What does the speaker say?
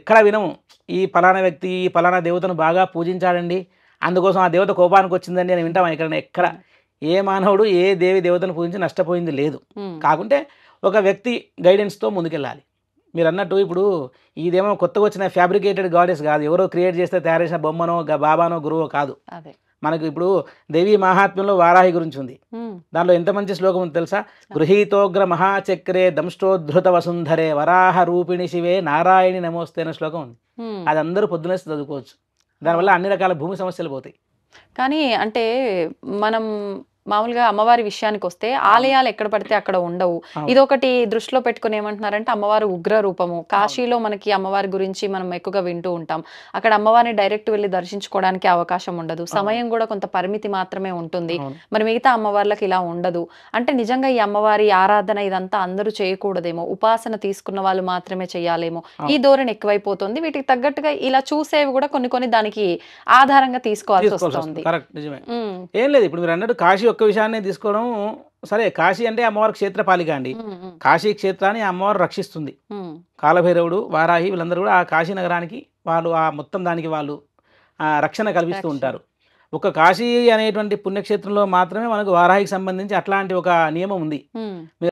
ఎక్కడ వినము ఈ ఫలానా వ్యక్తి ఈ ఫలానా దేవతను బాగా పూజించాడండి, అందుకోసం ఆ దేవత కోపానికి వచ్చిందండి అని వింటాం. ఎక్కడ ఏ మానవుడు ఏ దేవతను పూజించి నష్టపోయింది లేదు. కాకుంటే ఒక వ్యక్తి గైడెన్స్తో ముందుకెళ్ళాలి. మీరు అన్నట్టు ఇప్పుడు ఇదేమో కొత్తగా వచ్చిన ఫ్యాబ్రికేటెడ్ గాడెస్ కాదు, ఎవరో క్రియేట్ చేస్తే తయారు చేసిన బొమ్మనో బాబానో గురువో కాదు. మనకు ఇప్పుడు దేవీ మహాత్మ్యంలో వారాహి గురించి ఉంది. దానిలో ఎంత మంచి శ్లోకం ఉంది తెలుసా? గృహీతోగ్ర మహాచక్రే దంష్టోద్ధృత వసుంధరే వరాహ రూపిణి శివే నారాయణి నమోస్తే అనే శ్లోకం ఉంది. అది అందరూ పొద్దునే చదువుకోవచ్చు. దానివల్ల అన్ని రకాల భూమి సమస్యలు పోతాయి. కానీ అంటే మనం మామూలుగా అమ్మవారి విషయానికి వస్తే ఆలయాలు ఎక్కడ పడితే అక్కడ ఉండవు. ఇదొకటి దృష్టిలో పెట్టుకుని ఏమంటున్నారంటే అమ్మవారు ఉగ్ర రూపము. కాశీలో మనకి అమ్మవారి గురించి మనం ఎక్కువగా వింటూ ఉంటాం. అక్కడ అమ్మవారిని డైరెక్ట్ వెళ్ళి దర్శించుకోవడానికి అవకాశం ఉండదు, సమయం కూడా కొంత పరిమితి మాత్రమే ఉంటుంది. మరి మిగతా అమ్మవార్లకు ఇలా ఉండదు అంటే నిజంగా ఈ అమ్మవారి ఆరాధన ఇదంతా అందరూ చేయకూడదేమో, ఉపాసన తీసుకున్న వాళ్ళు మాత్రమే చేయాలేమో, ఈ ధోరణి ఎక్కువైపోతుంది. వీటికి తగ్గట్టుగా ఇలా చూసేవి కూడా కొన్ని దానికి ఆధారంగా తీసుకోవాల్సి వస్తుంది. ఏం లేదు, ఇప్పుడు మీరు అన్నట్టు కాశీ ఒక్క విషయాన్ని తీసుకోవడం సరే. కాశీ అంటే అమ్మవారి క్షేత్రపాలిక అండి. కాశీ క్షేత్రాన్ని అమ్మవారు రక్షిస్తుంది. కాలభైరవుడు, వారాహి వీళ్ళందరూ కూడా ఆ కాశీ నగరానికి వాళ్ళు ఆ మొత్తం దానికి వాళ్ళు రక్షణ కల్పిస్తూ ఉంటారు. ఒక కాశీ అనేటువంటి పుణ్యక్షేత్రంలో మాత్రమే మనకు వారాహికి సంబంధించి అట్లాంటి ఒక నియమం ఉంది.